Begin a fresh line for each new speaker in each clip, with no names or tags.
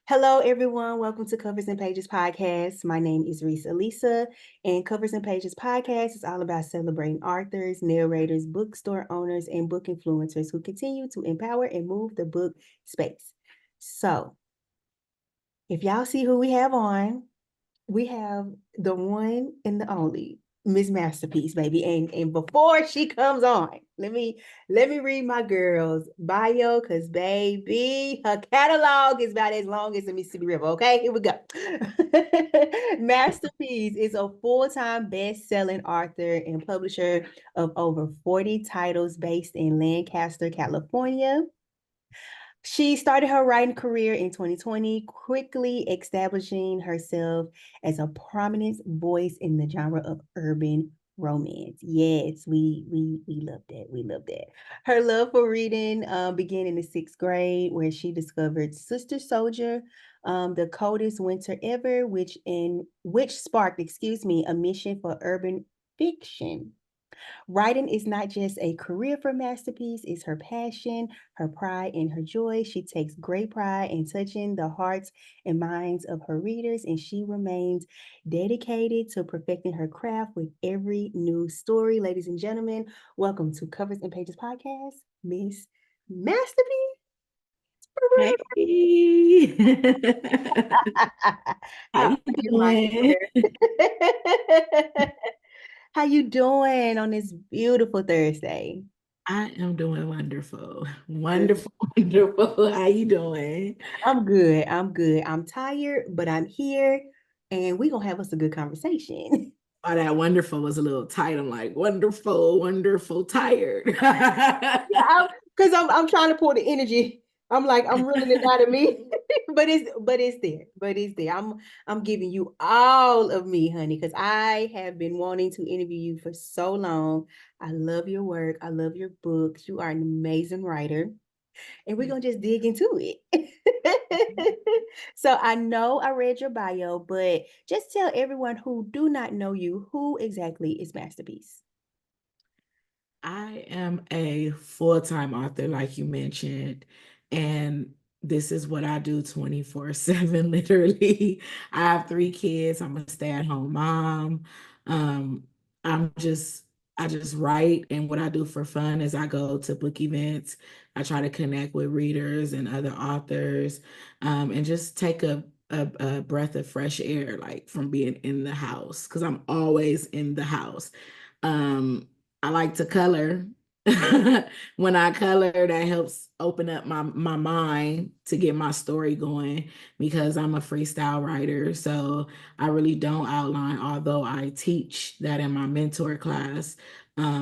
Hello, everyone. Welcome to Covers and Pages podcast. My name is Rese, and Covers and Pages podcast is all about celebrating authors, narrators, bookstore owners, and book influencers who continue to empower and move the book space. So, if y'all see who we have on, we have the one and the only Miss Masterpiece, baby. And before she comes on, let me read my girl's bio, because baby, her catalog is about as long as the Mississippi River. Okay, here we go. Masterpiece is a full-time best-selling author and publisher of over 40 titles based in Lancaster, California. She started her writing career in 2020, quickly establishing herself as a prominent voice in the genre of urban romance. Yes, we love that. We love that. Her love for reading began in the sixth grade, where she discovered Sister Soldier, the coldest winter ever, which sparked, a mission for urban fiction. Writing is not just a career for Masterpiece, it's her passion, her pride, and her joy. She takes great pride in touching the hearts and minds of her readers, and she remains dedicated to perfecting her craft with every new story. Ladies and gentlemen, welcome to Covers and Pages podcast, Miss Masterpiece.
Hey, how
How
you
are you, my
doing?
dear? How you doing on this beautiful Thursday?
I am doing wonderful, wonderful, wonderful. How you doing?
I'm good. I'm good. I'm tired, but I'm here and we're gonna have us a good conversation.
Oh, that wonderful was a little tight. I'm like, wonderful, wonderful, tired.
Yeah, because I'm trying to pour the energy. I'm like, I'm reeling it out of me. But it's there. But it's there. I'm giving you all of me, honey, because I have been wanting to interview you for so long. I love your work. I love your books. You are an amazing writer. And we're gonna just dig into it. So I know I read your bio, but just tell everyone who do not know you, who exactly is Masterpiece?
I am a full-time author, like you mentioned, and this is what I do 24/7, literally. I have three kids. I'm a stay-at-home mom. Um, I'm just I just write, and what I do for fun is I go to book events. I try to connect with readers and other authors, and just take a breath of fresh air, like from being in the house, because I'm always in the house. Um, I like to color. When I color, that helps open up my mind to get my story going because I'm a freestyle writer. So I really don't outline, although I teach that in my mentor class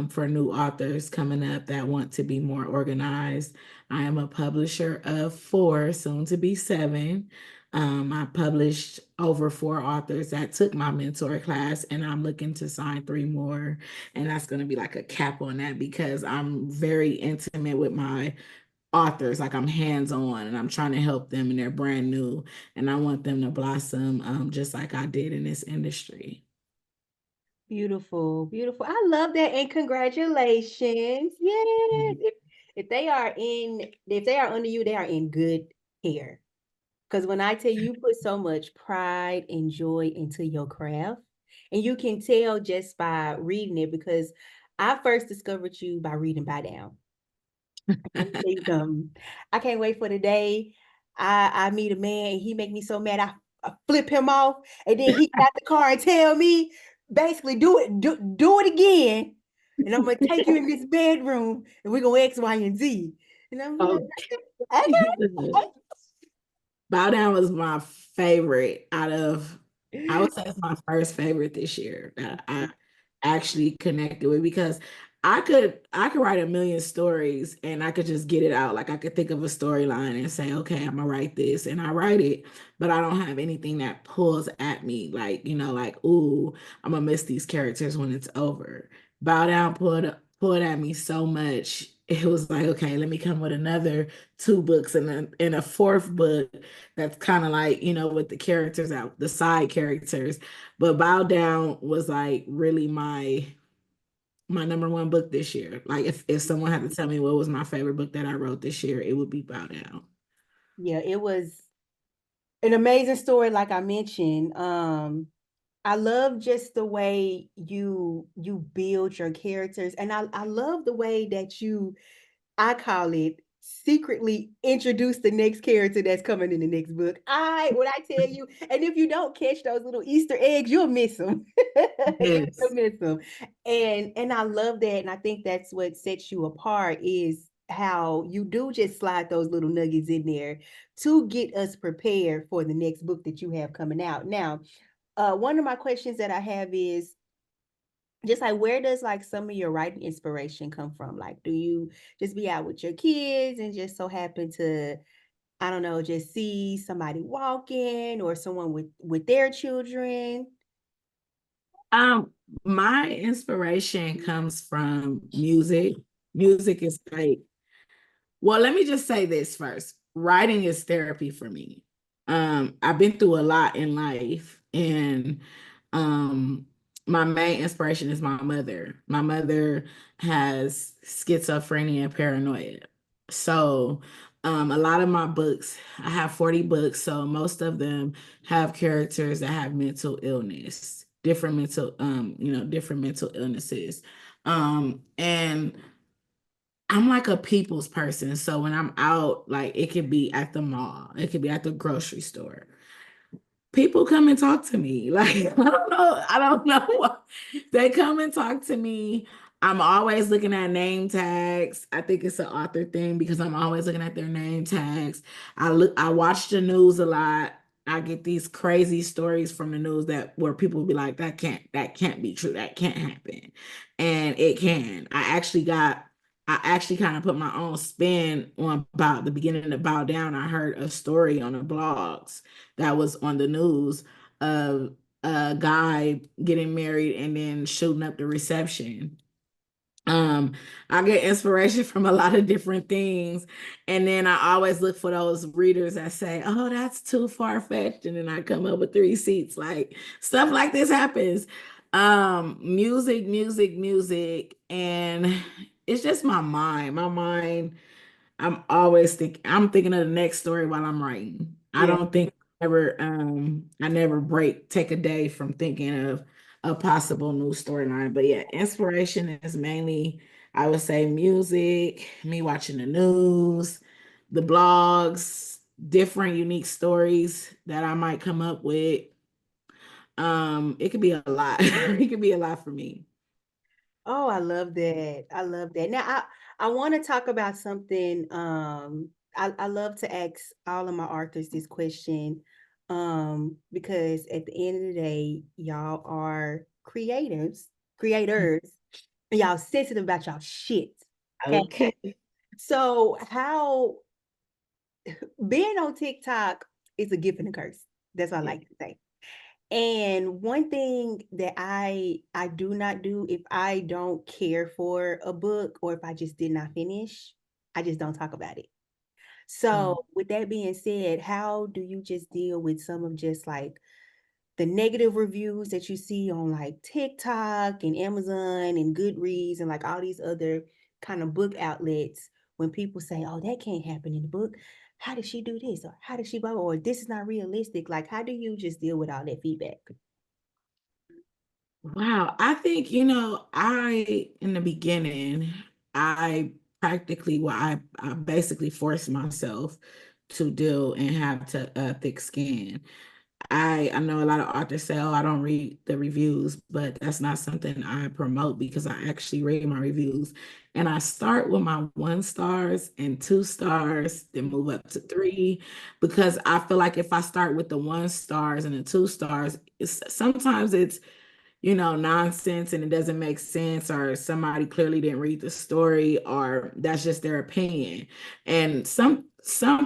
for new authors coming up that want to be more organized. I am a publisher of four, soon to be seven. I published over four authors that took my mentor class, and I'm looking to sign three more. And that's going to be like a cap on that because I'm very intimate with my authors. Like I'm hands on and I'm trying to help them, and they're brand new. And I want them to blossom just like I did in this industry.
Beautiful, beautiful. I love that, and congratulations. Yes. If they are under you, they are in good care. Because when I tell you, you put so much pride and joy into your craft, and you can tell just by reading it, because I first discovered you by reading Buy Down. Let me tell you something. I can't wait for the day I meet a man and he make me so mad I flip him off, and then he got the car and tell me basically do it again, and I'm gonna take you in this bedroom and we're gonna X, Y, and Z. And I'm like, okay.
Bow Down was my favorite out of, I would say it's my first favorite this year that I actually connected with because I could write a million stories and I could just get it out. Like I could think of a storyline and say, okay, I'm gonna write this, and I write it, but I don't have anything that pulls at me like, like, ooh, I'm gonna miss these characters when it's over. Bow Down pulled at me so much. It was like, okay, let me come with another two books and a fourth book that's kind of like, with the characters out, the side characters. But Bow Down was like really my number one book this year. Like if someone had to tell me what was my favorite book that I wrote this year, it would be Bow Down.
Yeah, An amazing story, like I mentioned. I love just the way you build your characters, and I love the way that you, I call it, secretly introduce the next character that's coming in the next book. When I tell you, and if you don't catch those little Easter eggs, you'll miss them. You'll
Yes.
miss them. And I love that, and I think that's what sets you apart is how you do just slide those little nuggets in there to get us prepared for the next book that you have coming out. Now, one of my questions that I have is just like, where does like some of your writing inspiration come from? Like, do you just be out with your kids and just so happen to, I don't know, just see somebody walking or someone with their children?
Um, my inspiration comes from music. Music is like, well, let me just say this first. Writing is therapy for me. I've been through a lot in life, and um, my main inspiration is my mother. My mother has schizophrenia and paranoia. So, a lot of my books, I have 40 books, so most of them have characters that have mental illness, different mental illnesses. And I'm like a people's person. So when I'm out, like it could be at the mall, it could be at the grocery store. People come and talk to me. Like, I don't know why. They come and talk to me. I'm always looking at name tags. I think it's an author thing because I'm always looking at their name tags. I watch the news a lot. I get these crazy stories from the news that where people will be like, that can't be true. That can't happen. And it can. I actually kind of put my own spin on about the beginning of Bow Down. I heard a story on the blogs that was on the news of a guy getting married and then shooting up the reception. Um, I get inspiration from a lot of different things. And then I always look for those readers that say, oh, that's too far-fetched. And then I come up with the receipts. Like stuff like this happens. Music. And it's just my mind. My mind I'm thinking of the next story while I'm writing. I
Yeah.
don't think I never take a day from thinking of a possible new storyline. But yeah, inspiration is mainly, I would say, music, me watching the news, the blogs, different unique stories that I might come up with. It could be a lot. It could be a lot for me.
Oh, I love that. I love that. Now, I want to talk about something. I love to ask all of my authors this question, because at the end of the day, y'all are creators, and y'all sensitive about y'all shit. Okay.
Okay.
So how being on TikTok is a gift and a curse. That's what I
Yeah.
like to say. And one thing that I do not do if I don't care for a book or if I just did not finish, I just don't talk about it.
Mm.
So with that being said, how do you just deal with some of just like the negative reviews that you see on like TikTok and Amazon and Goodreads and like all these other kind of book outlets when people say, "Oh, that can't happen in the book. How did she do this? Or how did she blah, blah, or this is not realistic?" Like, how do you just deal with all that feedback?
Wow, I think, in the beginning, I I basically forced myself to deal and have to thick skin. I know a lot of authors say, "Oh, I don't read the reviews," but that's not something I promote because I actually read my reviews. And I start with my 1 stars and 2 stars, then move up to 3, because I feel like if I start with the 1 stars and the 2 stars, sometimes it's nonsense and it doesn't make sense, or somebody clearly didn't read the story, or that's just their opinion. And some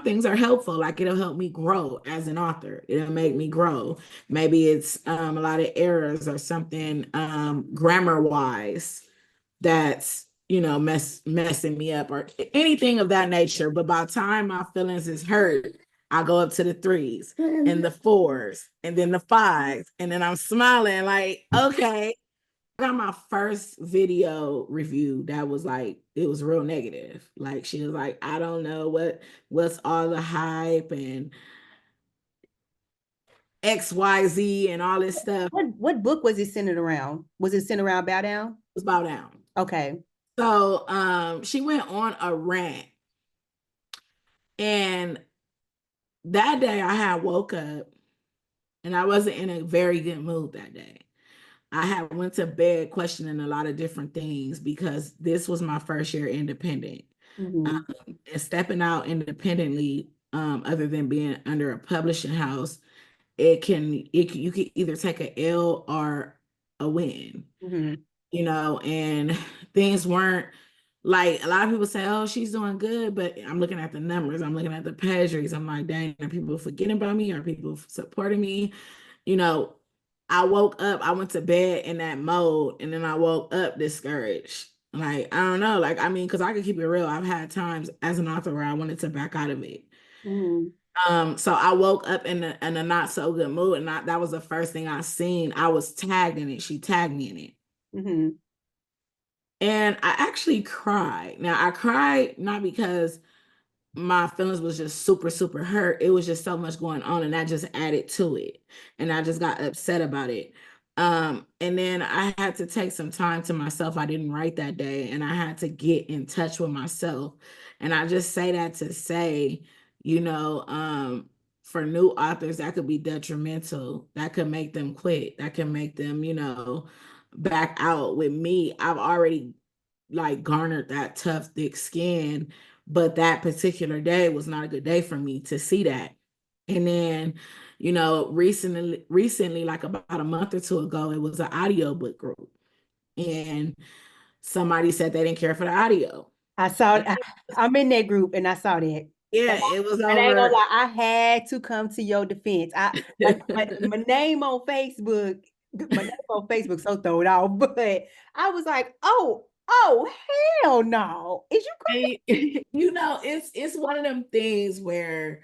things are helpful, like it'll help me grow as an author. It'll make me grow. Maybe it's a lot of errors or something grammar wise that's messing me up or anything of that nature. But by the time my feelings is hurt, I go up to the 3s and the 4s and then the 5s, and then I'm smiling like, okay. I got my first video review that was like, it was real negative. Like she was like, I don't know what's all the hype, and XYZ and all this stuff.
What book was it centered around? Was it centered around Bow Down?
It was Bow Down.
Okay.
So she went on a rant, and that day I had woke up and I wasn't in a very good mood that day. I had went to bed questioning a lot of different things because this was my first year independent.
Mm-hmm.
And stepping out independently, other than being under a publishing house, you can either take a L or a win.
Mm-hmm.
You know, and things weren't like a lot of people say, oh, she's doing good, but I'm looking at the numbers, I'm looking at the pedigree. I'm like, dang, are people forgetting about me? Are people supporting me? You know, I woke up, I went to bed in that mode, and then I woke up discouraged. Like, I don't know, like, I mean, because I could keep it real. I've had times as an author where I wanted to back out of it. So I woke up in a not so good mood, and that was the first thing I seen. I was tagged in it. She tagged me in it.
Mm-hmm.
And I actually cried. Now I cried not because my feelings was just super, super hurt. It was just so much going on, and that just added to it. And I just got upset about it. And then I had to take some time to myself. I didn't write that day, and I had to get in touch with myself. And I just say that to say, you know, for new authors, that could be detrimental. That could make them quit. That can make them, you know, back out. With me, I've already like garnered that tough, thick skin, but that particular day was not a good day for me to see that. And then, you know, recently, like about a month or two ago, it was an audiobook group, and somebody said they didn't care for the audio.
I saw. I'm in that group, and I saw that.
Yeah, it was
And I ain't gonna
over.
lie, I had to come to your defense. My name on Facebook, so thrown out, but I was like, oh, hell no. Is you crazy?
You know, it's one of them things where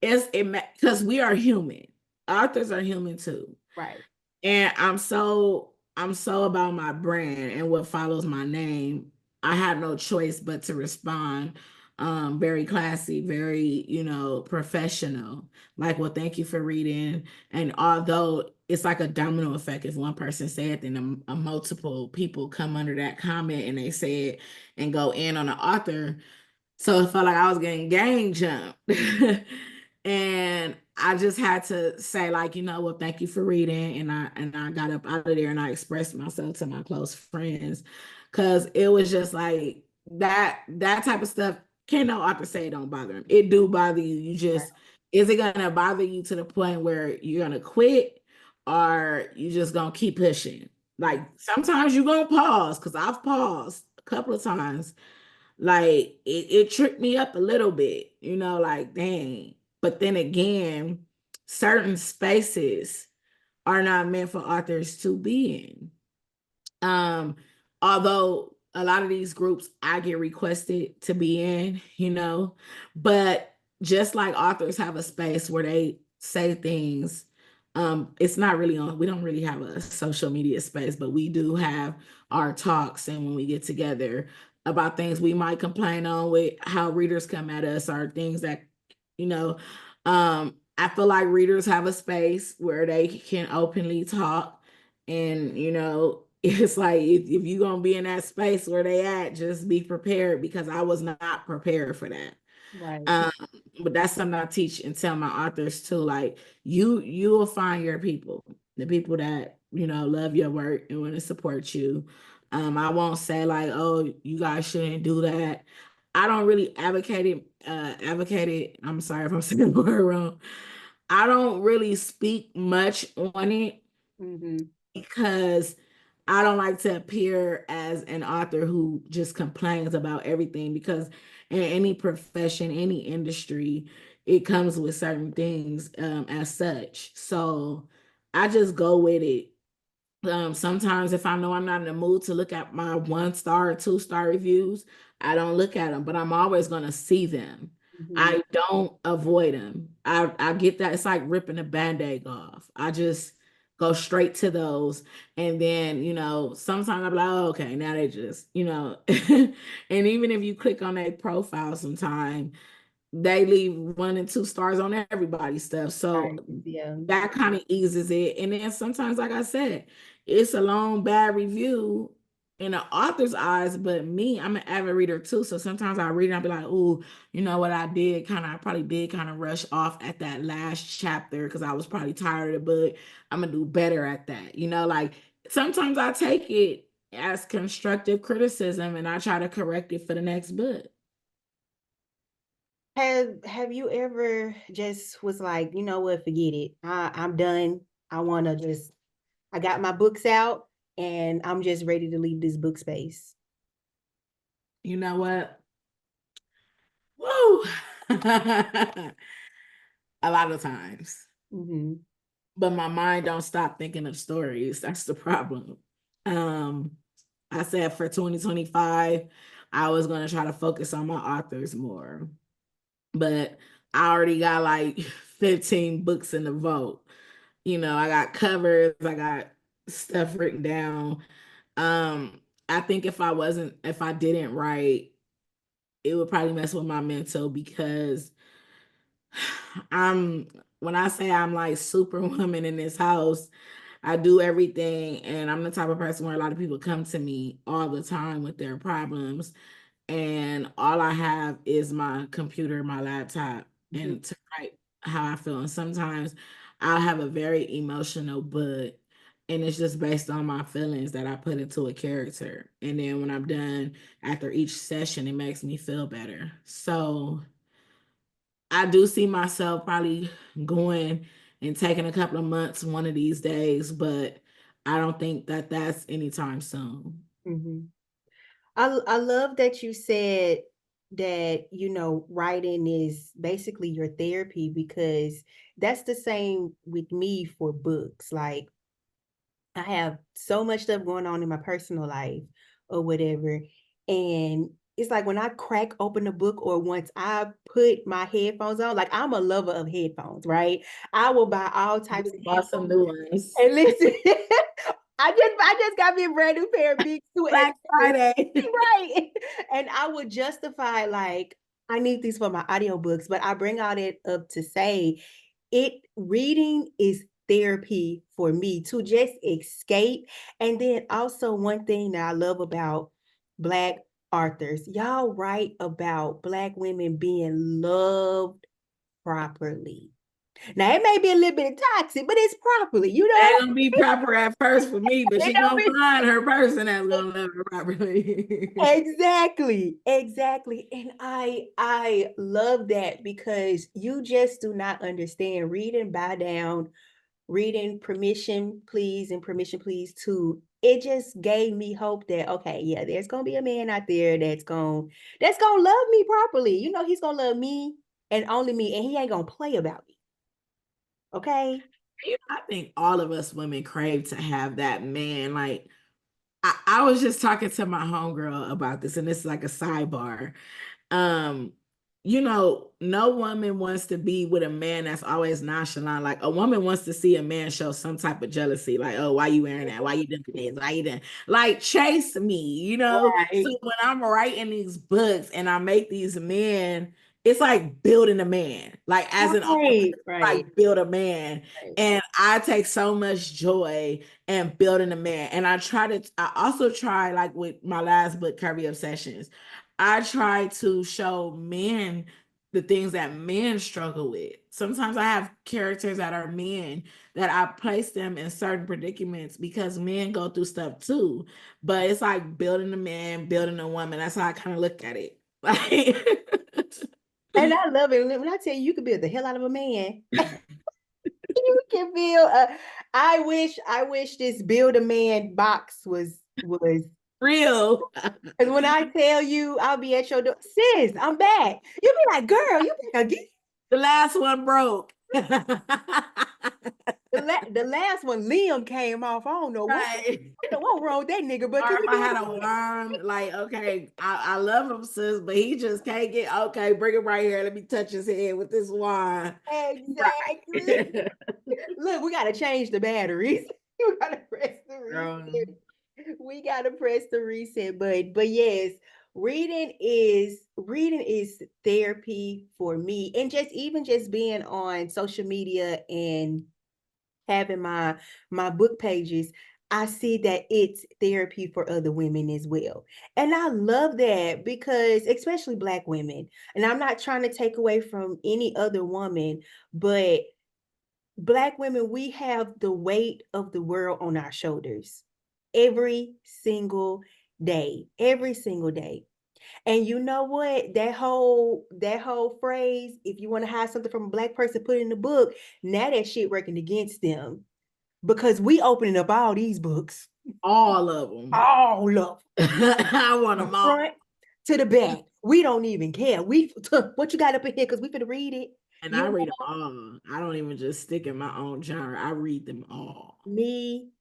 because we are human. Authors are human too.
Right.
And I'm so about my brand and what follows my name. I had no choice but to respond very classy, very, you know, professional. Like, well, thank you for reading. And although it's like a domino effect, if one person said, then a multiple people come under that comment and they say it and go in on the author. So it felt like I was getting gang jumped. And I just had to say, like, you know, well, thank you for reading. And I got up out of there and I expressed myself to my close friends. Cause it was just like that type of stuff. Can't no author say it don't bother them. It do bother you. You just, is it gonna bother you to the point where you're gonna quit, or you just gonna keep pushing? Like sometimes you're gonna pause, because I've paused a couple of times. Like it tripped me up a little bit, you know, like dang. But then again, certain spaces are not meant for authors to be in. Um, Although a lot of these groups I get requested to be in, you know, but just like authors have a space where they say things, it's not really on, we don't really have a social media space, but we do have our talks, and when we get together about things we might complain on with how readers come at us, or things that, you know, I feel like readers have a space where they can openly talk. And, you know, it's like if you're gonna be in that space where they at, just be prepared, because I was not prepared for that.
Right.
Um, but that's something I teach and tell my authors too. Like you will find your people, the people that, you know, love your work and want to support you. I won't say like, oh, you guys shouldn't do that. I don't really advocate it. I'm sorry if I'm saying the word wrong. I don't really speak much on it,
Mm-hmm.
because I don't like to appear as an author who just complains about everything, because in any profession, any industry, it comes with certain things as such. So I just go with it. Sometimes if I know I'm not in the mood to look at my 1 star or 2 star reviews, I don't look at them, but I'm always going to see them.
Mm-hmm.
I don't avoid them. I get that. It's like ripping a band-aid off. I just go straight to those. And then, you know, sometimes I'm like, oh, okay, now they just, you know, and even if you click on their profile sometime, they leave 1 and 2 stars on everybody's stuff. So
Right. Yeah.
that kind of eases it. And then sometimes, like I said, it's a long bad review in the author's eyes, but me, I'm an avid reader too. So sometimes I read and I'll be like, "Oh, you know what I did? I probably did kind of rush off at that last chapter because I was probably tired of the book. I'm gonna do better at that." Like sometimes I take it as constructive criticism and I try to correct it for the next book.
Have you ever just was like, you know what, forget it. I'm done. I wanna just I got my books out and I'm just ready to leave this book space.
You know what? Woo! A lot of times.
Mm-hmm.
But my mind don't stop thinking of stories. That's the problem. Um, I said for 2025, I was gonna try to focus on my authors more. But I already got like 15 books in the vote. I got covers, I got stuff written down. I think if I didn't write, it would probably mess with my mental because I'm when I say I'm like superwoman in this house, I do everything and I'm the type of person where a lot of people come to me all the time with their problems and all I have is my computer, my laptop
Mm-hmm.
and to write how I feel. And sometimes I'll have a very emotional book and it's just based on my feelings that I put into a character. And then when I'm done after each session, it makes me feel better. So I do see myself probably going and taking a couple of months one of these days, but I don't think that that's anytime soon.
Mm-hmm. I love that you said that, writing is basically your therapy because that's the same with me for books. Like I have so much stuff going on in my personal life or whatever. And it's like when I crack open a book or once I put my headphones on, like I'm a lover of headphones, right? I will buy all types of
Bought some
headphones
new ones.
and listen. I just got me a brand new pair of Beats too. And
Black Friday.
right. And I would justify like I need these for my audiobooks, but I bring all that up to say it reading is therapy for me to just escape. And then also one thing that I love about Black authors, y'all write about Black women being loved properly. Now it may be a little bit toxic, but it's properly,
It ain't gonna be proper at first for me, but
it
she
don't
gonna
be
find her person that's gonna love her properly.
exactly. And I love that because you just do not understand reading by down, reading permission please and permission please too. It just gave me hope that okay, yeah, there's gonna be a man out there that's gonna love me properly. He's gonna love me and only me, and he ain't gonna play about me. Okay.
I think all of us women crave to have that man. Like I was just talking to my homegirl about this, and this is like a sidebar. um no woman wants to be with a man that's always nonchalant. Like a woman wants to see a man show some type of jealousy, like, oh, why you wearing that, why you doing this, why you doing, like, chase me. So
Right.
when I'm writing these books and I make these men, it's like building a man, like as an author,
Right. Right.
like build a man.
Right.
And I take so much joy in building a man. And I also try, like with my last book, Curvy Obsessions, I try to show men the things that men struggle with. Sometimes I have characters that are men that I place them in certain predicaments because men go through stuff too. But it's like building a man, building a woman. That's how I kind of look at it.
And I love it. When I tell you, you could build the hell out of a man. You can build I wish this build a man box was
Real.
because when I tell you I'll be at your door, sis, I'm back. You be like, girl, you back again.
The last one broke.
The last one, Liam came off. I don't know what
Right.
what wrong with that nigga, but
Or
can
if
we
I
do
had
it
a worm, like, okay, I love him, sis, but he just can't get, okay, bring him right here. Let me touch his head with this wine.
again? Exactly.
Right.
Look, we gotta change the batteries. You gotta press the
Girl,
reset. We gotta press the reset, but yes, reading is therapy for me. And just being on social media and having my book pages, I see that it's therapy for other women as well. And I love that because especially Black women, and I'm not trying to take away from any other woman, but Black women, we have the weight of the world on our shoulders every single day, every single day. And you know what? That whole phrase, if you want to hide something from a Black person, put it in the book. Now that shit working against them because we opening up all these books,
All of them.
all of
I want
them,
them
the
all.
front to the back. We don't even care. What you got up in here because we finna read it.
And I
You
read them all. I don't even just stick in my own genre. I read them all.
me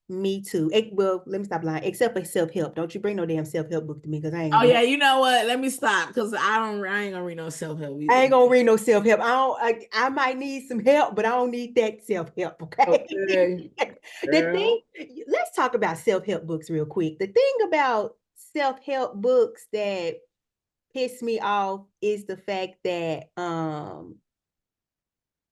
too. Well, let me stop lying. Except for self help. Don't you bring no damn self help book to me because I ain't
Oh
gonna.
yeah, you know what? Let me stop because I ain't gonna read no self-help
I ain't
either.
gonna read no self help. I might need some help, but I don't need that self help. Okay.
Okay,
The
girl.
thing. Let's talk about self help books real quick. The thing about self help books that piss me off is the fact that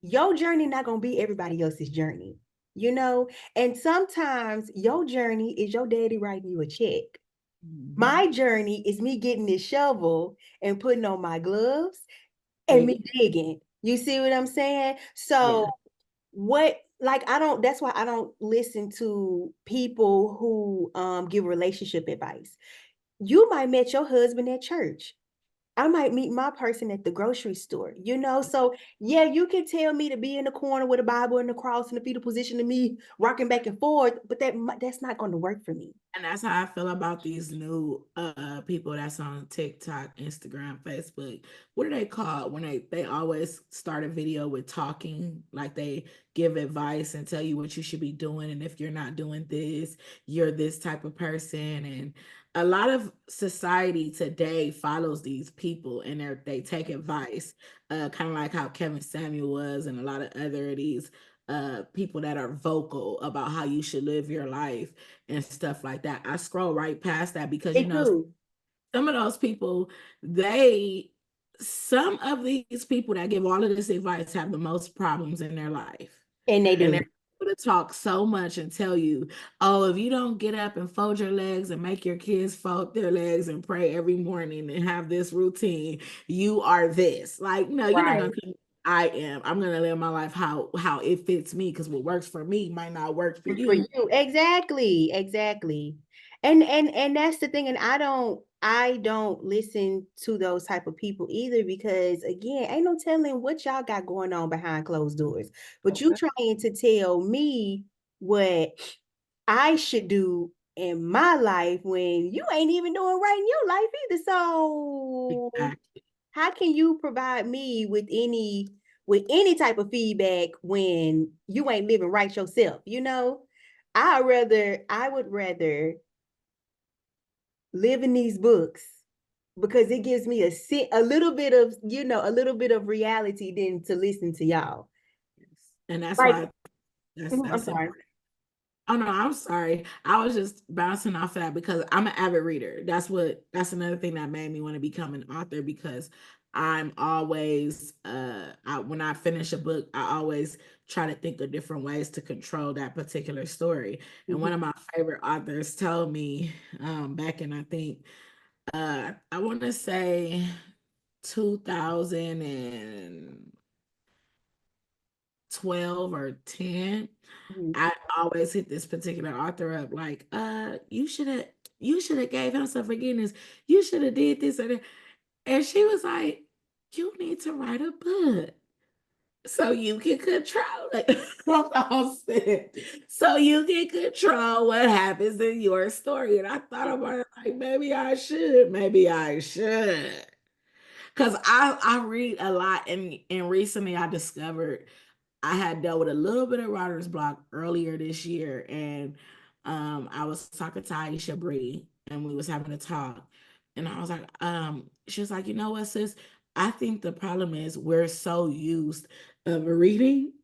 your journey not gonna be everybody else's journey. You know, and sometimes your journey is your daddy writing you a check.
Mhm.
My journey is me getting this shovel and putting on my gloves and me
Dig-
digging. You see what I'm saying? So
Yeah.
what like I don't that's why I don't listen to people who give relationship advice. You might met your husband at church. I might meet my person at the grocery store, you know? So, yeah, you can tell me to be in the corner with a Bible and the cross in the fetal position to me rocking back and forth, but that's not going to work for me.
And that's how I feel about these new people that's on TikTok, Instagram, Facebook. What are they called when they always start a video with talking, like they give advice and tell you what you should be doing, and if you're not doing this, you're this type of person. And a lot of society today follows these people and they take advice, kind of like how Kevin Samuel was, and a lot of other of these people that are vocal about how you should live your life and stuff like that. I scroll right past that because
They do,
some of those people, they some of these people that give all of this advice have the most problems in their life.
and they
And
do.
they're able to talk so much and tell you, oh, if you don't get up and fold your legs and make your kids fold their legs and pray every morning and have this routine, you are this. Like, no, you're not gonna
Right.
come. I am. I'm gonna live my life how it fits me because what works for me might not work for
For
you.
you. Exactly. Exactly. And that's the thing. And I don't listen to those type of people either because again, ain't no telling what y'all got going on behind closed doors. But you
Okay.
trying to tell me what I should do in my life when you ain't even doing right in your life either. So
Exactly.
how can you provide me with any type of feedback when you ain't living right yourself, you know? I would rather live in these books because it gives me a little bit of, a little bit of reality than to listen to y'all.
And that's
Like,
why
I'm
that's
sorry.
important. Oh no, I'm sorry. I was just bouncing off of that because I'm an avid reader. That's another thing that made me want to become an author because I'm always when I finish a book, I always try to think of different ways to control that particular story. And one
Mhm.
of my favorite authors told me back in I think I want to say 2012 or 10.
Mhm.
I always hit this particular author up like, you should have gave him some forgiveness. You should have did this or that. And she was like, you need to write a book so you can control it. That's all said. So you can control what happens in your story. And I thought about it like, maybe I should. Maybe I should. Because I read a lot and recently I discovered I had dealt with a little bit of writer's block earlier this year, and I was talking to Aisha Bree, and we was having a talk, and I was like, she was like, you know what, sis, I think the problem is we're so used of reading,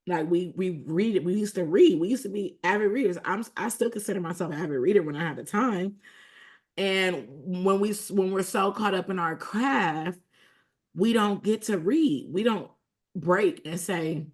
like we read it, we used to read, we used to be avid readers. I still consider myself an avid reader when I have the time, And when we're so caught up in our craft, we don't get to read. We don't break and say,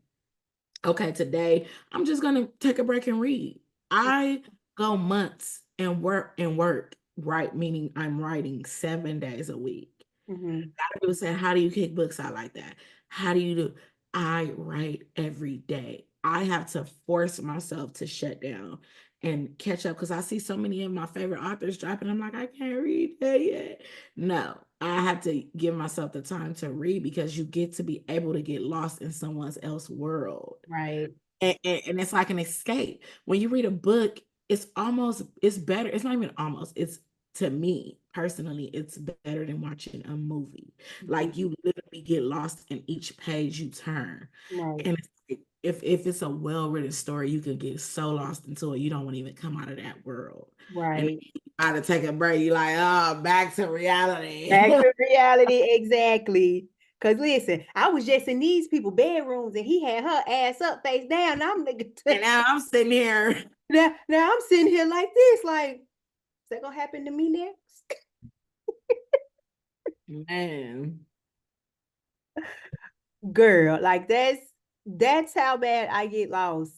okay, today I'm just gonna take a break and read. I go months and work, right? Meaning I'm writing 7 days a week.
Mm-hmm.
A lot of people say, how do you kick books out like that? How do you do? I write every day. I have to force myself to shut down and catch up because I see so many of my favorite authors dropping. I'm like, I can't read that yet. No, I have to give myself the time to read because you get to be able to get lost in someone else's world.
Right.
And it's like an escape. When you read a book, it's better. It's not even almost, it's to me personally, it's better than watching a movie. Like
Mhm.
you literally get lost in each page you turn.
Right.
And it's like, if it's a well-written story, you can get so lost into it, you don't want to even come out of that world. And
Right.
you try to take a break, you're like, oh, back to reality.
Back to reality, exactly. Cause listen, I was just in these people' bedrooms and he had her ass up, face down. I'm like,
And now I'm sitting here.
now I'm sitting here like this, like, is that gonna happen to me next?
Man.
Girl, like that's how bad I get lost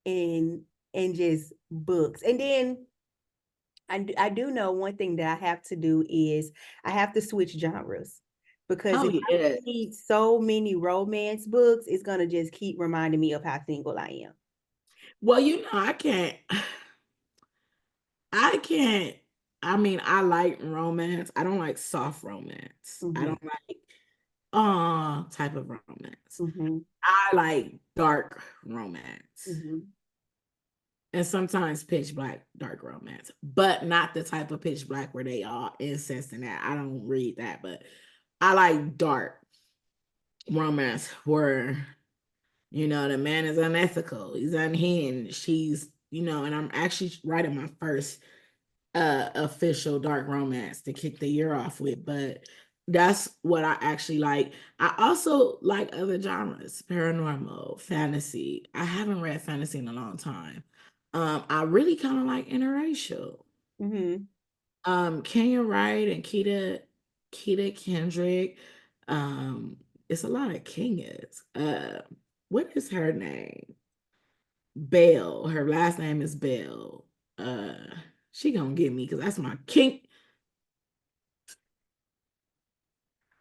in just books. And then I do know one thing that I have to do is I have to switch genres because
Oh,
if I
yeah.
read so many romance books, it's gonna just keep reminding me of how single I am.
Well, I can't. I can't. I mean, I like romance. I don't like soft romance. I
Mm-hmm.
don't like type of romance.
Mm-hmm.
I like dark romance.
Mm-hmm.
And sometimes pitch black dark romance, but not the type of pitch black where they all incest and that. I don't read that, but I like dark romance where the man is unethical, he's unhinged, and I'm actually writing my first official dark romance to kick the year off with, but that's what I actually like. I also like other genres, paranormal, fantasy. I haven't read fantasy in a long time. I really kind of like interracial.
Mm-hmm.
Kenya Wright and Kita Kendrick. Um, it's a lot of Kenyas. What is her name? Bell. Her last name is Bell. Uh, she gonna get me because that's my king.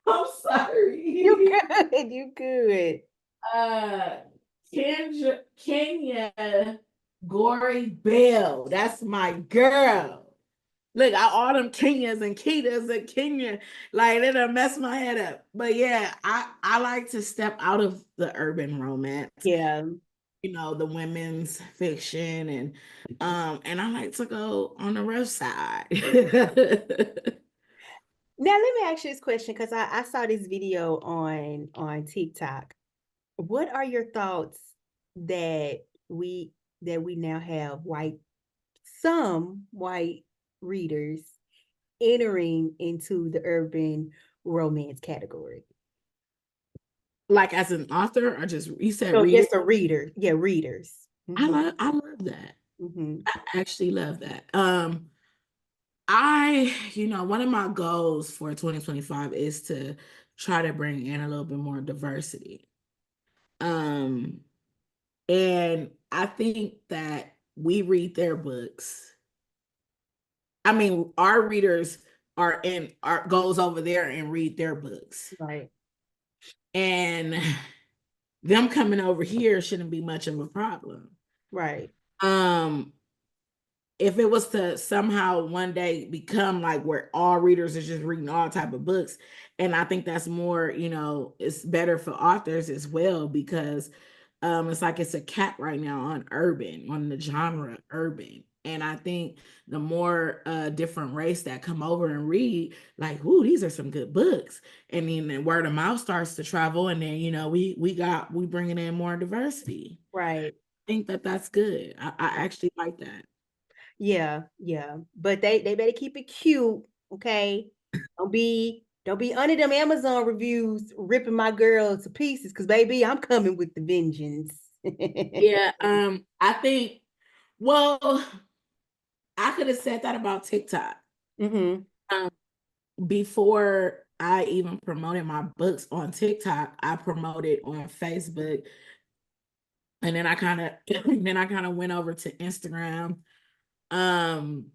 I'm
You
sorry.
good, you good.
Uh, Kenya Gory Bell. That's my girl. Look, all them Kenyas and Ketas and Kenya, like it'll mess my head up. But yeah, I like to step out of the urban romance,
Yeah.
the women's fiction, and I like to go on the rough side.
Now let me ask you this question because I saw this video on TikTok. What are your thoughts that we that we now have some white readers entering into the urban romance category?
Like as an author, or just you said
So
reader.
just a reader. Yeah, readers. Mm-hmm.
I love that.
Mm-hmm.
I actually love that. One of my goals for 2025 is to try to bring in a little bit more diversity. Um, and I think that we read their books. I mean, our readers are in our goes over there and read their books.
Right.
And them coming over here shouldn't be much of a problem.
Right.
Um, if it was to somehow one day become like where all readers are just reading all type of books, and I think that's more, it's better for authors as well because it's like it's a cap right now on the genre urban. And I think the more different race that come over and read, like, ooh, these are some good books. And then the word of mouth starts to travel, and then we bringing in more diversity.
Right.
I think that that's good. I actually like that.
Yeah, yeah. But they better keep it cute, okay? Don't be under them Amazon reviews ripping my girl to pieces because baby, I'm coming with the vengeance.
Yeah, I think, well, I could have said that about TikTok.
Mm-hmm.
Um, before I even promoted my books on TikTok, I promoted on Facebook, and then I kind of went over to Instagram. Um,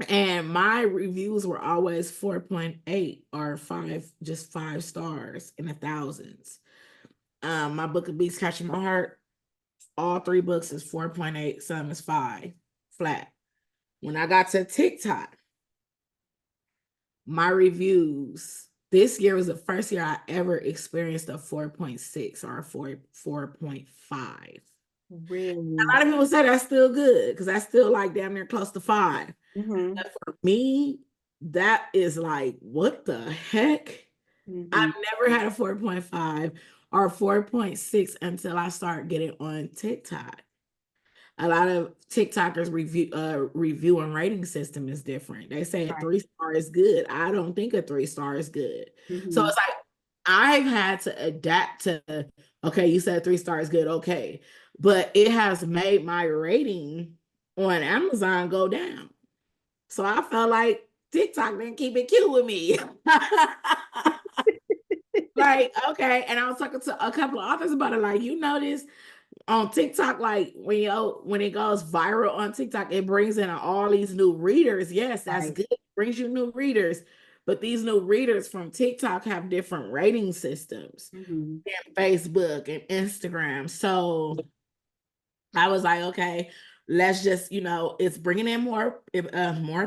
and my reviews were always 4.8 or 5, just 5 stars in the thousands. My book of Beats Catching My Heart, all 3 books is 4.8, some is 5 flat. When I got to TikTok, my reviews this year was the first year I ever experienced a 4.6 or a 4.5. A
Really?
lot of people say that's still good because that's still like damn near close to 5.
Mm-hmm.
But for me, that is like, what the heck?
Mm-hmm.
I've never had a 4.5 or 4.6 until I start getting on TikTok. A lot of TikTokers review and rating system is different. They say a
Right.
3 star is good. I don't think a 3 star is good. So
Mm-hmm.
it's like I've had to adapt to, okay, you said 3 star is good, okay. But it has made my rating on Amazon go down. So I felt like TikTok didn't keep it cute with me. Like, okay. And I was talking to a couple of authors about it. Like, you notice on TikTok, like when it goes viral on TikTok, it brings in all these new readers. Yes, that's
Right.
good. It brings you new readers. But these new readers from TikTok have different rating systems
Mm-hmm.
than Facebook and Instagram. So I was like, okay, let's just, it's bringing in more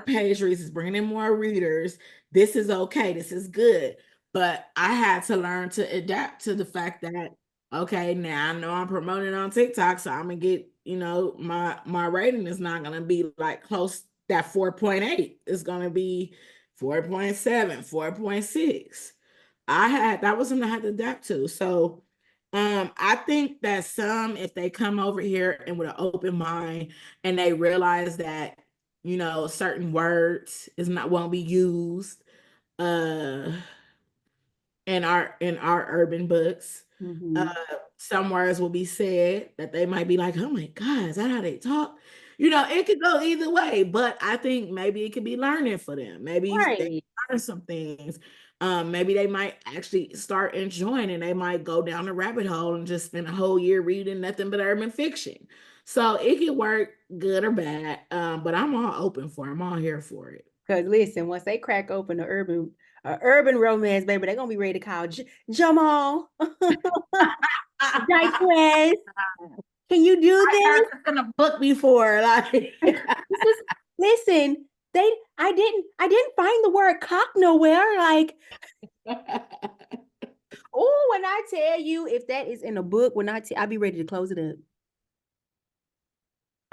page reads, it's bringing in more readers. This is okay. This is good. But I had to learn to adapt to the fact that, okay, now I know I'm promoting on TikTok, so I'm gonna get, my rating is not gonna be like close that 4.8. It's gonna be 4.7, 4.6. That was something I had to adapt to. So I think that some, if they come over here and with an open mind and they realize that, certain words won't be used uh in our urban books. Uh,
Mm-hmm.
some words will be said that they might be like, oh my God, is that how they talk? It could go either way, but I think maybe it could be learning for them. Maybe they
Right.
learn some things. Maybe they might actually start enjoying and they might go down the rabbit hole and just spend a whole year reading nothing but urban fiction. So it could work good or bad. But I'm all open for it. I'm all here for it.
Because listen, once they crack open the urban romance, baby, they're gonna be ready to call Jamal, Jaquez. Can you do
I
this?
heard this in a book before. Like
This is listen. I didn't find the word cock nowhere. Like, oh, when I tell you if that is in a book, I'll be ready to close it up.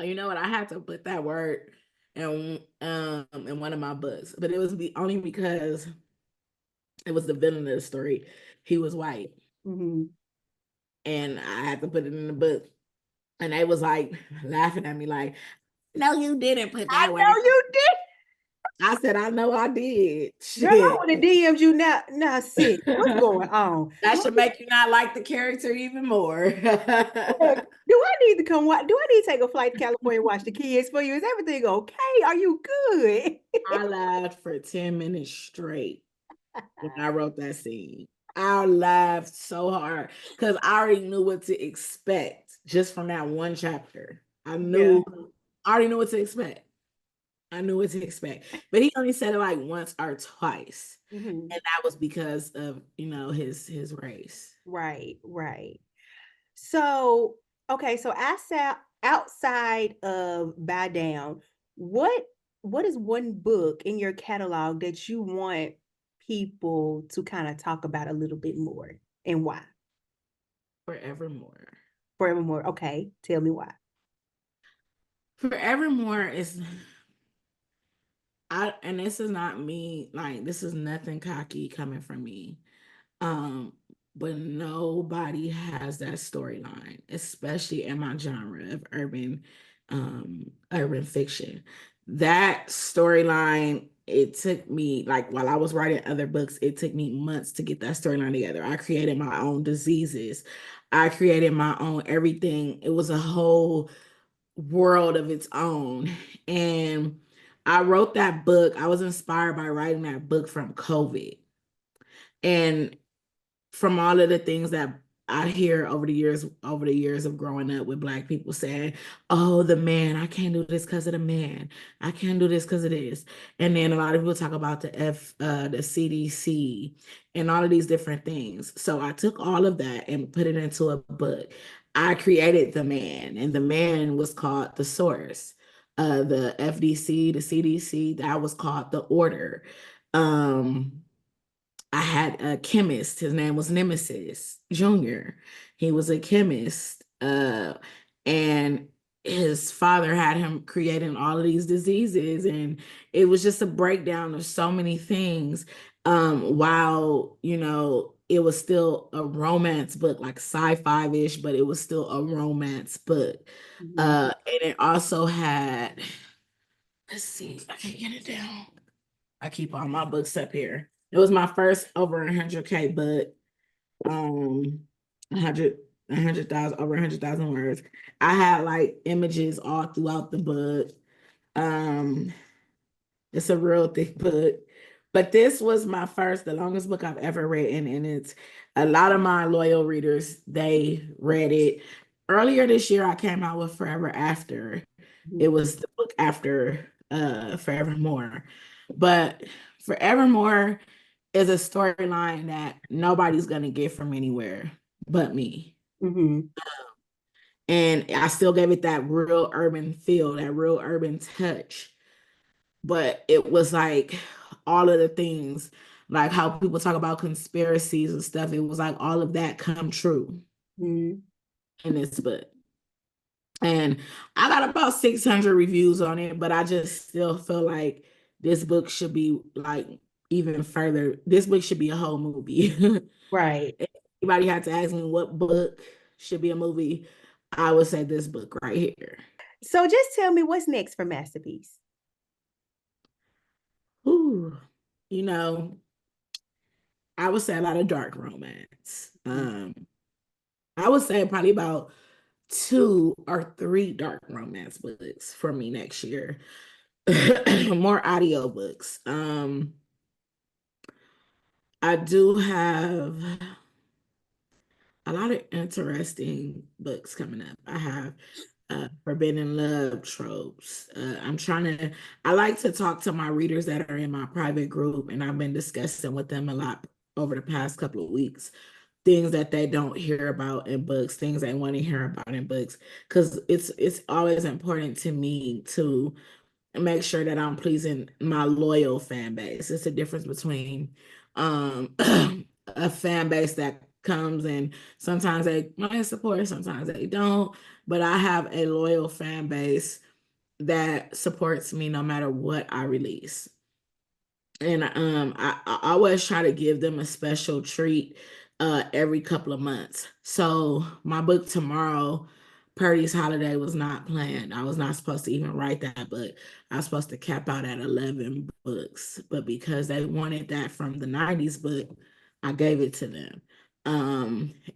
you know what? I had to put that word in one of my books, but it was only because it was the villain of the story. He was white,
Mm-hmm.
and I had to put it in the book. And they was like laughing at me, like, "No, you didn't put
I
that word."
know you did.
I said, "I know I did."
Girl, I
Shit.
would have DM'd you now. Now, sis, what's going on?
That should make you not like the character even more.
Look, do I need to come watch? Do I need to take a flight to California and watch the kids for you? Is everything okay? Are you good?
I laughed for 10 minutes straight when I wrote that scene. I laughed so hard because I already knew what to expect just from that one chapter.
Yeah.
I already knew what to expect. I knew what to expect. But he only said it like once or twice.
Mhm.
And that was because of, his race.
Right, right. So, okay, so outside of Buy Down, what what is one book in your catalog that you want people to kind of talk about a little bit more and why?
Forevermore.
Forevermore. Okay, tell me why.
Forevermore is and this is not me, like this is nothing cocky coming from me. Um, but nobody has that storyline, especially in my genre of urban fiction. That storyline, it took me like while I was writing other books, it took me months to get that storyline together. I created my own diseases. I created my own everything. It was a whole world of its own. And I wrote that book. I was inspired by writing that book from COVID. And from all of the things that I hear over the years of growing up with Black people saying, "Oh, the man, I can't do this because of the man. I can't do this because of this." And then a lot of people talk about the CDC and all of these different things. So I took all of that and put it into a book. I created the man, and the man was called the source. The FDC, the CDC, that was called the order. Um, I had a chemist. His name was Nemesis Jr. He was a chemist. And his father had him creating all of these diseases. And it was just a breakdown of so many things. While, it was still a romance book, like sci-fi-ish, but it was still a romance book.
Mhm.
And it also had, let's see, I can't get it down. I keep all my books up here. It was my first over 100K book. 100,000, over 100,000 words. I had like images all throughout the book. Um, it's a real thick book. But this was the longest book I've ever written, and it's a lot of my loyal readers, they read it. Earlier this year, I came out with Forever After. It
Mhm.
was the book after Forevermore. But Forevermore is a storyline that nobody's gonna get from anywhere but me.
Mhm.
And I still gave it that real urban feel, that real urban touch. But it was like all of the things, like how people talk about conspiracies and stuff. It was like all of that come true
Mhm.
in this book. And I got about 600 reviews on it, but I just still feel like this book should be like even further. This book should be a whole movie.
Right.
If anybody had to ask me what book should be a movie, I would say this book right here.
So just tell me what's next for Masterpiece.
Ooh, you know, I would say a lot of dark romance. I would say probably about 2 or 3 dark romance books for me next year. More audiobooks. I do have a lot of interesting books coming up. I have Forbidden Love tropes. I like to talk to my readers that are in my private group, and I've been discussing with them a lot over the past couple of weeks. Things that they don't hear about in books, things they want to hear about in books, because it's always important to me to make sure that I'm pleasing my loyal fan base. It's a difference between a fan base that comes and sometimes they might support, sometimes they don't. But I have a loyal fan base that supports me no matter what I release. And I always try to give them a special treat every couple of months. So my book tomorrow, Purdy's Holiday, was not planned. I was not supposed to even write that book. I was supposed to cap out at 11 books, but because they wanted that from the 90s book, I gave it to them.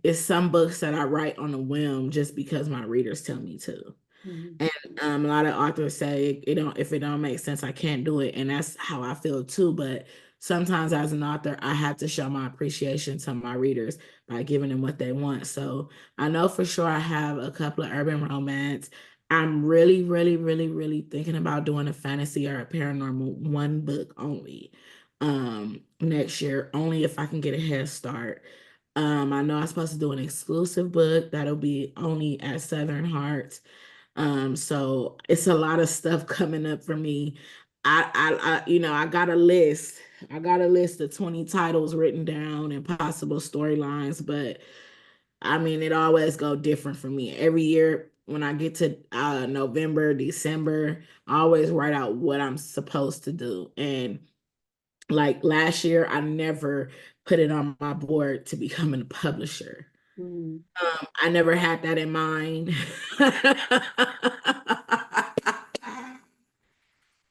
It's some books that I write on a whim just because my readers tell me to.
Mhm.
And a lot of authors say it don't if it don't make sense, I can't do it. And that's how I feel too. But sometimes as an author, I have to show my appreciation to my readers by giving them what they want. So I know for sure I have a couple of urban romance. I'm really, really, really, really thinking about doing a fantasy or a paranormal one book only next year, only if I can get a head start. I know I'm supposed to do an exclusive book that'll be only at Southern Hearts. So it's a lot of stuff coming up for me. I got a list. I got a list of 20 titles written down and possible storylines, but I mean, it always go different for me. Every year when I get to November, December, I always write out what I'm supposed to do. And like last year, I never put it on my board to becoming a publisher.
Mhm.
I never had that in mind.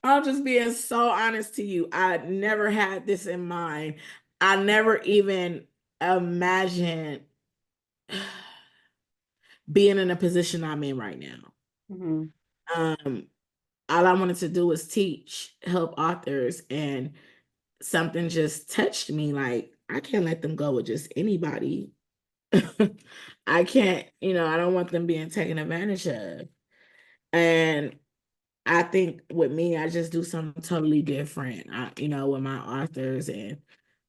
I'm just being so honest to you. I never had this in mind. I never even imagined being in a position I'm in right now.
Mhm.
Um, all I wanted to do was teach, help authors, and something just touched me. Like, I can't let them go with just anybody. I can't, I don't want them being taken advantage of. And I think with me, I just do something totally different, with my authors, and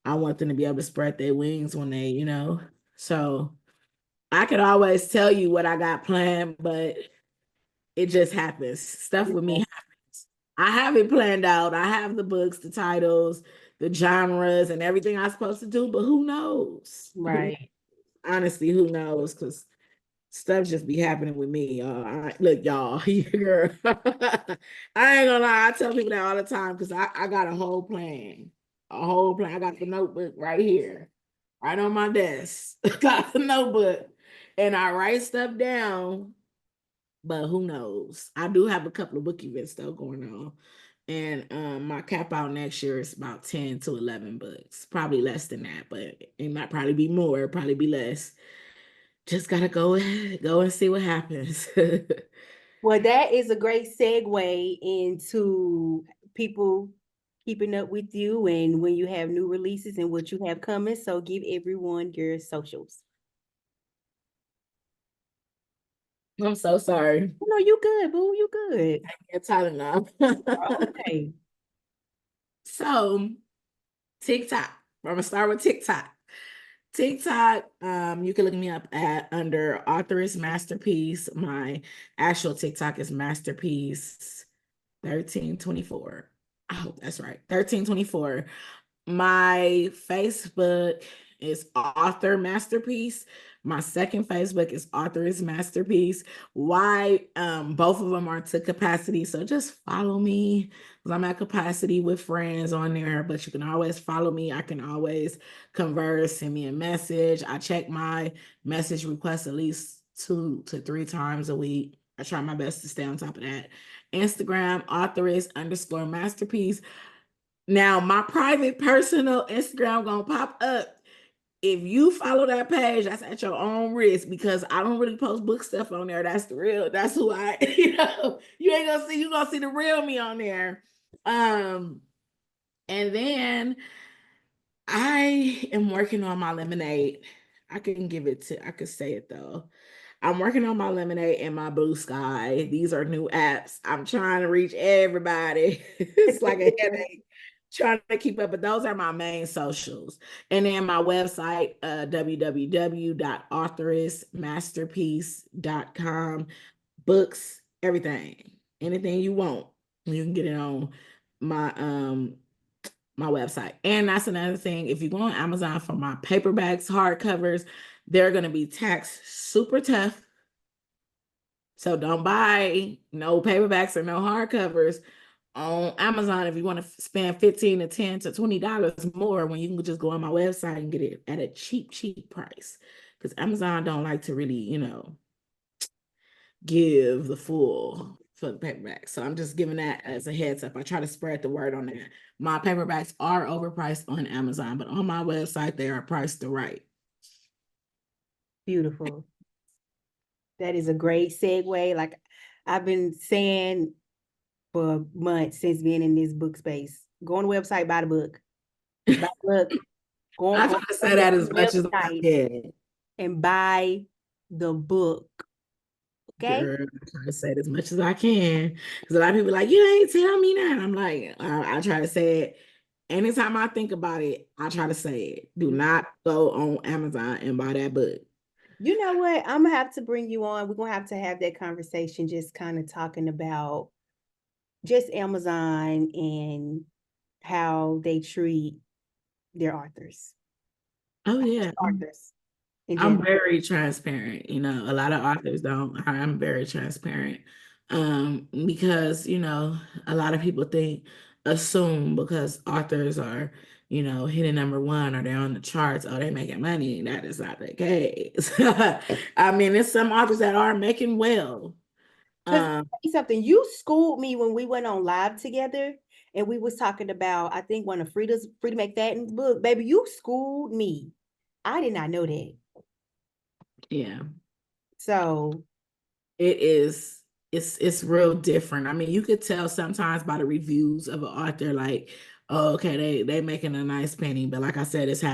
I want them to be able to spread their wings when so I could always tell you what I got planned, but it just happens. Stuff with me happens. I have it planned out. I have the books, the titles, the genres, and everything I'm supposed to do, but who knows?
Right.
Honestly, who knows? Because stuff just be happening with me. Look, y'all, girl. I ain't gonna lie. I tell people that all the time because I got a whole plan. A whole plan. I got the notebook right here, right on my desk. Got the notebook. And I write stuff down, but who knows? I do have a couple of book events though going on. And my cap out next year is about 10 to 11 books. Probably less than that, but it might probably be more, probably be less. Just gotta go and see what happens.
Well, that is a great segue into people keeping up with you and when you have new releases and what you have coming. So give everyone your socials.
I'm so sorry.
No, you good, boo. You good.
It's hot enough.
Okay.
So TikTok. I'm gonna start with TikTok. TikTok, you can look me up at under Authoress Masterpiece. My actual TikTok is Masterpiece 1324. I hope that's right. 1324. My Facebook is Author Masterpiece. My second Facebook is Authoress Masterpiece. Why? Both of them are to capacity. So just follow me because I'm at capacity with friends on there. But you can always follow me. I can always converse, send me a message. I check my message requests at least 2 to 3 times a week. I try my best to stay on top of that. Instagram, Authoress_Masterpiece. Now, my private personal Instagram gonna pop up. If you follow that page, that's at your own risk because I don't really post book stuff on there. That's the real, that's who I, you gonna see the real me on there. And then I am working on my lemonade. I could say it though. I'm working on my lemonade and my blue sky. These are new apps. I'm trying to reach everybody. It's like a headache trying to keep up, but those are my main socials. And then my website, www.authoressmasterpiece.com. Books, everything. Anything you want, you can get it on my website. And that's another thing. If you go on Amazon for my paperbacks, hardcovers, they're going to be taxed super tough. So don't buy no paperbacks or no hardcovers on Amazon if you want to spend $15 to $10 to $20 more when you can just go on my website and get it at a cheap price. Because Amazon don't like to really, give the full for the paperback. So I'm just giving that as a heads up. I try to spread the word on that. My paperbacks are overpriced on Amazon, but on my website, they are priced the right.
Beautiful. That is a great segue. Like I've been saying for months since being in this book space. Go on the website, buy the book. Buy the book.
I
Go
try to say
on
that
the
as much as I
website
can.
and buy the book. Okay?
Girl, I try to say it as much as I can. Because a lot of people are like, you ain't tell me that. I'm like, I try to say it. Anytime I think about it, I try to say it. Do not go on Amazon and buy that book.
You know what? I'm gonna have to bring you on. We're gonna have to have that conversation, just kind of talking about just Amazon and how they treat their authors.
Oh, yeah.
Authors in
I'm
general.
very transparent. A lot of authors don't. I'm very transparent. Because, a lot of people assume because authors are, hitting *1 or they're on the charts, oh, they're making money. That is not the case. I mean, there's some authors that are making well.
Because something you schooled me when we went on live together and we was talking about, I think one of Frida McFadden's book. Baby, you schooled me. I did not know that.
Yeah.
So
It is it's real different. I mean, you could tell sometimes by the reviews of an author, like, oh, okay, they making a nice penny, but like I said, it's a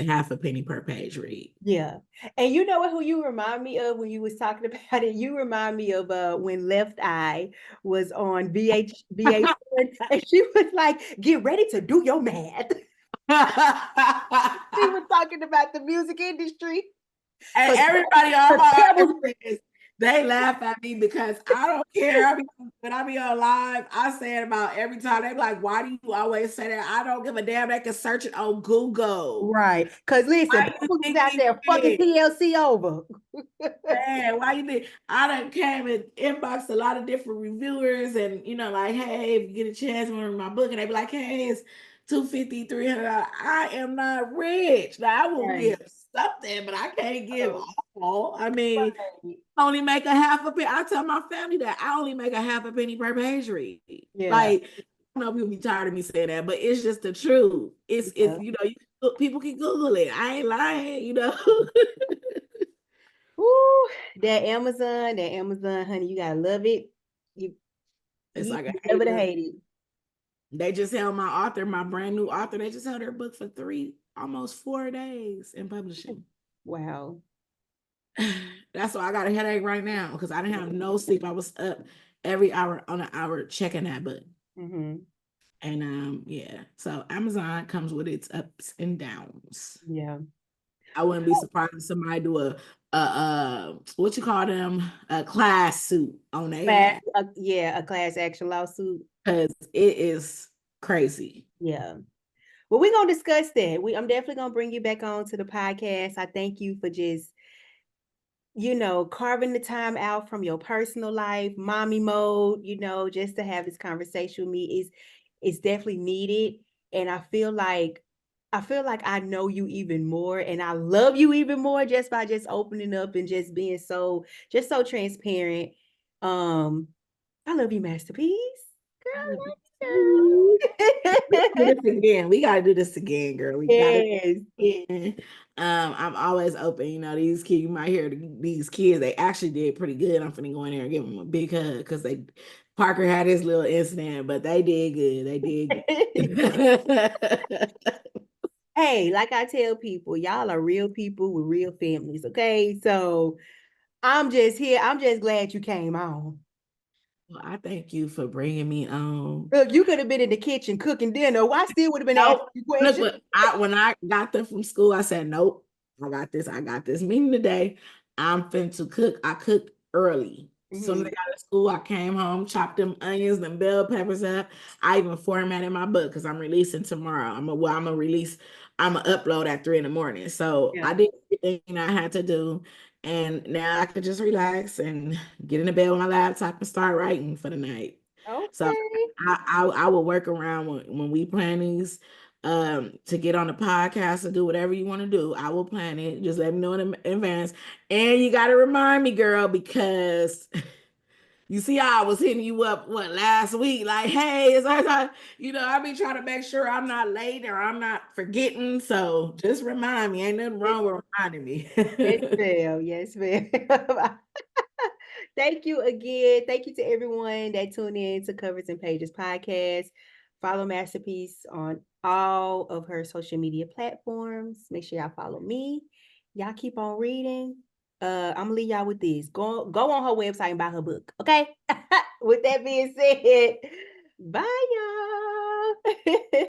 half a penny per page read.
Yeah. And you know what, who you remind me of when you was talking about it? You remind me of when Left Eye was on VH1 and she was like, get ready to do your math. She was talking about the music industry.
And everybody on my friends, they laugh at me because I don't care. When I be on live, I say it about every time. They be like, why do you always say that? I don't give a damn. They can search it on Google.
Right. Because listen,
Why you
people was
think
out
we
there fucking
did?
TLC over.
Man, why you think I done came and inboxed a lot of different reviewers and like, hey, if you get a chance to read my book, and they be like, hey, it's 250, 300. I am not rich. Now I will
Right.
give something, but I can't give
Oh,
all. I mean,
right.
I only make a half a penny. I tell my family that I only make a half a penny per page read.
Yeah.
Like, I know people be tired of me saying that, but it's just the truth. It's
Yeah.
people can Google it. I ain't lying.
Woo, that Amazon, honey, you gotta love it. You
It's
you
like a
never to
hater.
hate it.
They just held my brand new author, they just held her book for almost 4 days in publishing.
Wow.
That's why I got a headache right now because I didn't have no sleep. I was up every hour on an hour checking that book.
Mm-hmm.
And yeah, so Amazon comes with its ups and downs.
Yeah.
I wouldn't be surprised if somebody do a what you call them, a class suit on their ass
Yeah, a class action lawsuit.
because it is crazy.
Yeah. Well, we're gonna discuss that. I'm definitely gonna bring you back on to the podcast. I thank you for just, carving the time out from your personal life, mommy mode, just to have this conversation with me is definitely needed. And I feel like I know you even more and I love you even more just by just opening up and just being so transparent. Um, I love you, Masterpiece. Girl, I love
Do this again. We gotta do this again, girl. We gotta
you.
again. I'm always open. These kids, you might hear these kids, they actually did pretty good. I'm finna go in there and give them a big hug because Parker had his little incident, but they did good. They did good.
Hey, like I tell people, y'all are real people with real families, okay? So I'm just here. I'm just glad you came on.
Well, I thank you for bringing me on.
Look, you could have been in the kitchen cooking dinner. I still would have been asking
Nope.
you
Look,
questions.
when I got them from school, I said, nope, I got this. I got this meeting today. I'm finna cook. I cooked early. As soon as I
Mhm.
got to school, I came home, chopped them onions and bell peppers up. I even formatted my book because I'm releasing tomorrow. I'm gonna upload at 3 in the morning. So
Yeah.
I did everything I had to do. And now I could just relax and get in the bed with my laptop and start writing for the night. So
Okay.
I will work around when we plan these to get on the podcast or do whatever you want to do. I will plan it. Just let me know in advance. And you got to remind me, girl, because you see how I was hitting you up last week, like, hey, I be trying to make sure I'm not late or I'm not forgetting. So just remind me. Ain't nothing wrong with reminding me.
Yes, ma'am. Yes, ma'am. Thank you again. Thank you to everyone that tuned in to Covers and Pages podcast. Follow Masterpiece on all of her social media platforms. Make sure y'all follow me. Y'all keep on reading. I'm gonna leave y'all with this. Go on her website and buy her book. Okay. With that being said, bye y'all.